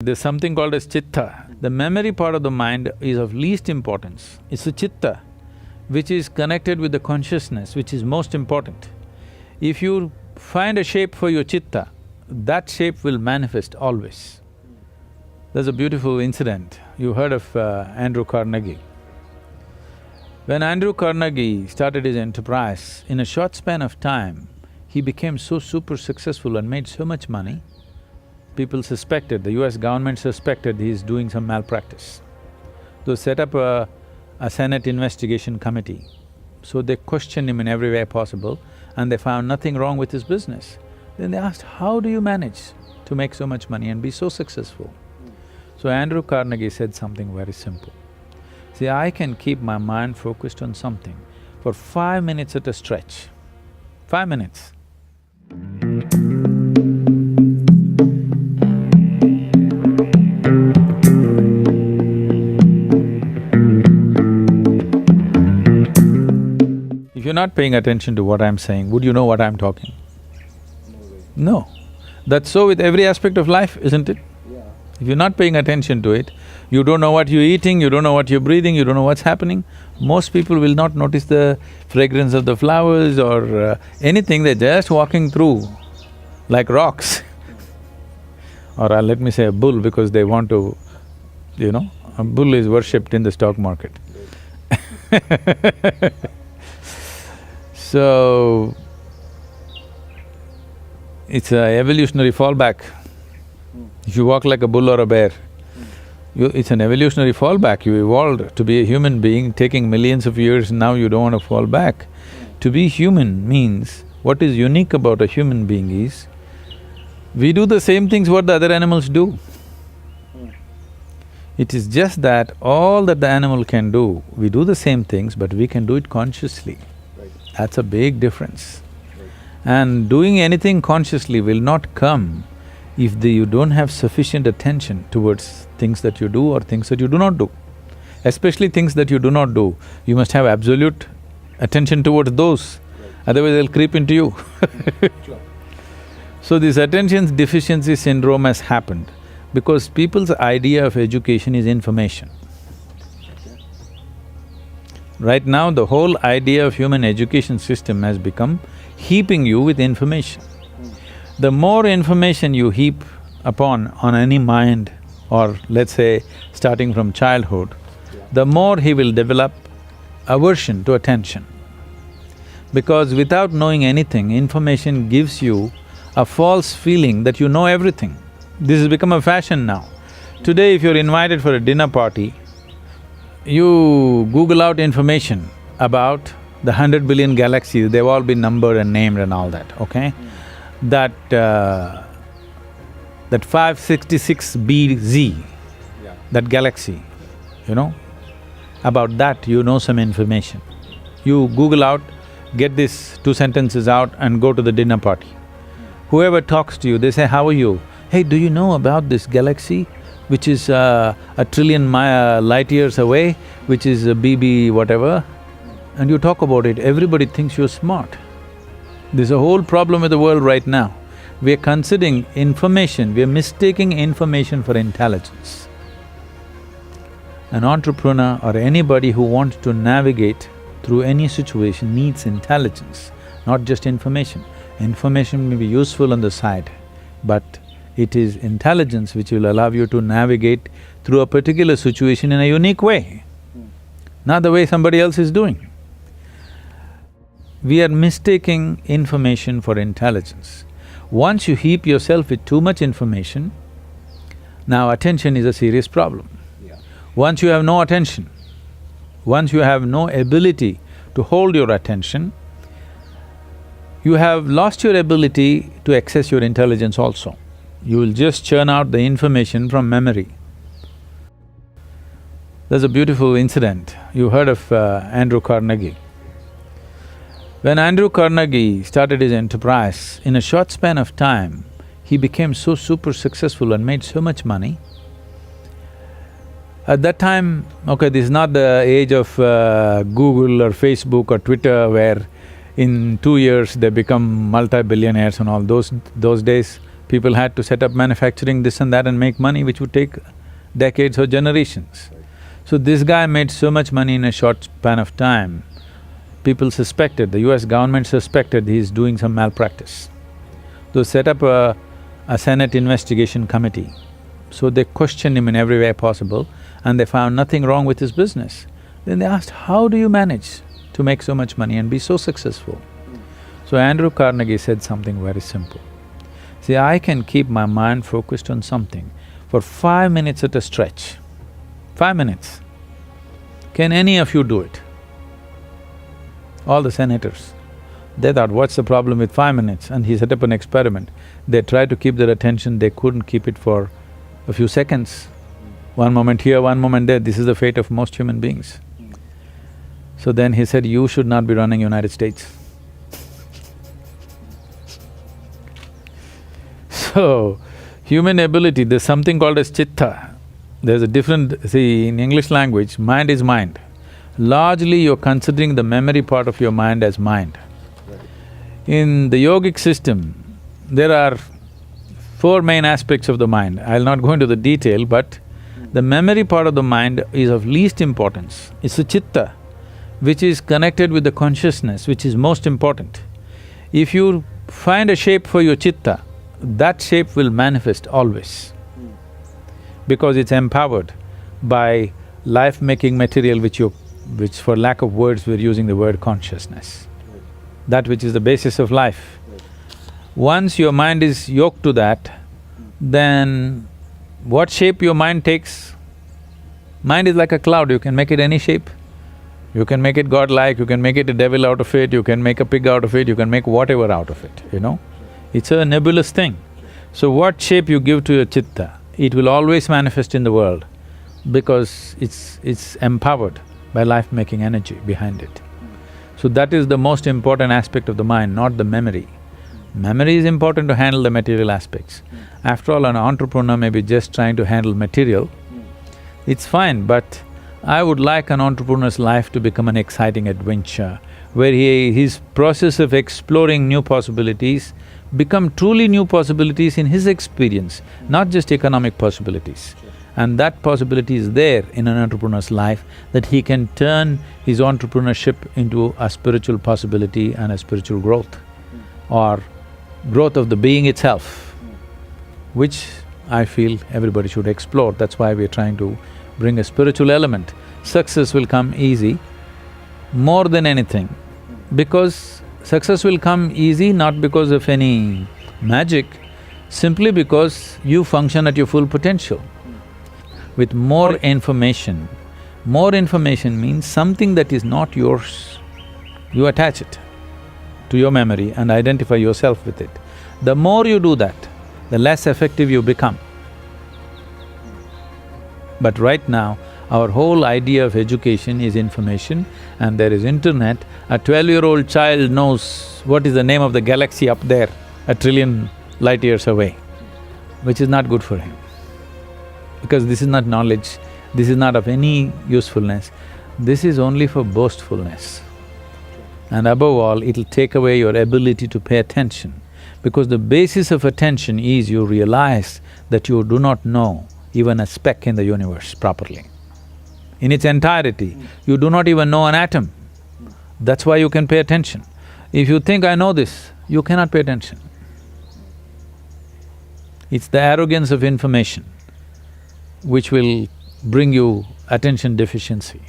There's something called as chitta. The memory part of the mind is of least importance. It's the chitta which is connected with the consciousness, which is most important. If you find a shape for your chitta, that shape will manifest always. There's a beautiful incident. You heard of Andrew Carnegie. When Andrew Carnegie started his enterprise, in a short span of time, he became so super successful and made so much money, people suspected, the US government suspected he's doing some malpractice. They set up a Senate investigation committee. So they questioned him in every way possible and they found nothing wrong with his business. Then they asked, how do you manage to make so much money and be so successful? So Andrew Carnegie said something very simple. See, I can keep my mind focused on something for 5 minutes at a stretch. 5 minutes. If you're not paying attention to what I'm saying, would you know what I'm talking? No. That's so with every aspect of life, isn't it? Yeah. If you're not paying attention to it, you don't know what you're eating, you don't know what you're breathing, you don't know what's happening. Most people will not notice the fragrance of the flowers or anything, they're just walking through like rocks. Or let me say a bull because they want to, a bull is worshipped in the stock market. So, it's a evolutionary fallback. If you walk like a bull or a bear, it's an evolutionary fallback. You evolved to be a human being, taking millions of years, now you don't want to fall back. To be human means, what is unique about a human being is, we do the same things what the other animals do. It is just that all that the animal can do, we do the same things, but we can do it consciously. That's a big difference. And doing anything consciously will not come if you don't have sufficient attention towards things that you do or things that you do not do. Especially things that you do not do, you must have absolute attention towards those, otherwise they'll creep into you. So this attention deficiency syndrome has happened because people's idea of education is information. Right now, the whole idea of human education system has become heaping you with information. The more information you heap upon on any mind, or let's say starting from childhood, the more he will develop aversion to attention. Because without knowing anything, information gives you a false feeling that you know everything. This has become a fashion now. Today, if you're invited for a dinner party, you Google out information about the 100 billion galaxies, they've all been numbered and named and all that, okay? That 566BZ, that galaxy, about that you know some information. You Google out, get these 2 sentences out and go to the dinner party. Whoever talks to you, they say, how are you? Hey, do you know about this galaxy which is a trillion light years away, which is a BB whatever, and you talk about it, everybody thinks you're smart. There's a whole problem with the world right now. We're considering information, we're mistaking information for intelligence. An entrepreneur or anybody who wants to navigate through any situation needs intelligence, not just information. Information may be useful on the side, but it is intelligence which will allow you to navigate through a particular situation in a unique way, not the way somebody else is doing. We are mistaking information for intelligence. Once you heap yourself with too much information, now attention is a serious problem. Once you have no attention, once you have no ability to hold your attention, you have lost your ability to access your intelligence also. You will just churn out the information from memory. There's a beautiful incident. You heard of Andrew Carnegie. When Andrew Carnegie started his enterprise, in a short span of time, he became so super successful and made so much money. At that time, okay, this is not the age of Google or Facebook or Twitter where in 2 years they become multi-billionaires and all. Those days, People had to set up manufacturing this and that and make money which would take decades or generations. So this guy made so much money in a short span of time, people suspected, the US government suspected he's doing some malpractice. They set up a Senate investigation committee. So they questioned him in every way possible and they found nothing wrong with his business. Then they asked, how do you manage to make so much money and be so successful? So Andrew Carnegie said something very simple. See, I can keep my mind focused on something for 5 minutes at a stretch. 5 minutes. Can any of you do it? All the senators. They thought, what's the problem with 5 minutes? And he set up an experiment. They tried to keep their attention, they couldn't keep it for a few seconds. One moment here, one moment there, this is the fate of most human beings. So then he said, you should not be running United States. So, human ability, there's something called as chitta. There's a different… see, in English language, mind is mind. Largely you're considering the memory part of your mind as mind. In the yogic system, there are 4 main aspects of the mind. I'll not go into the detail, but the memory part of the mind is of least importance. It's the chitta, which is connected with the consciousness, which is most important. If you find a shape for your chitta, that shape will manifest always, because it's empowered by life-making material which for lack of words we're using the word consciousness, that which is the basis of life. Once your mind is yoked to that, then what shape your mind takes? Mind is like a cloud, you can make it any shape. You can make it godlike, you can make it a devil out of it, you can make a pig out of it, you can make whatever out of it, you know? It's a nebulous thing. So what shape you give to your chitta, it will always manifest in the world because it's empowered by life-making energy behind it. So that is the most important aspect of the mind, not the memory. Memory is important to handle the material aspects. After all, an entrepreneur may be just trying to handle material, it's fine, but I would like an entrepreneur's life to become an exciting adventure, where his process of exploring new possibilities become truly new possibilities in his experience, not just economic possibilities. And that possibility is there in an entrepreneur's life, that he can turn his entrepreneurship into a spiritual possibility and a spiritual growth, or growth of the being itself, which I feel everybody should explore. That's why we're trying to bring a spiritual element. Success will come easy more than anything, because success will come easy not because of any magic, simply because you function at your full potential. With more information means something that is not yours, you attach it to your memory and identify yourself with it. The more you do that, the less effective you become. But right now, our whole idea of education is information, and there is internet. A 12-year-old child knows what is the name of the galaxy up there, a trillion light years away, which is not good for him. Because this is not knowledge, this is not of any usefulness, this is only for boastfulness. And above all, it'll take away your ability to pay attention, because the basis of attention is you realize that you do not know even a speck in the universe properly. In its entirety, you do not even know an atom. That's why you can pay attention. If you think, I know this, you cannot pay attention. It's the arrogance of information which will bring you attention deficiency.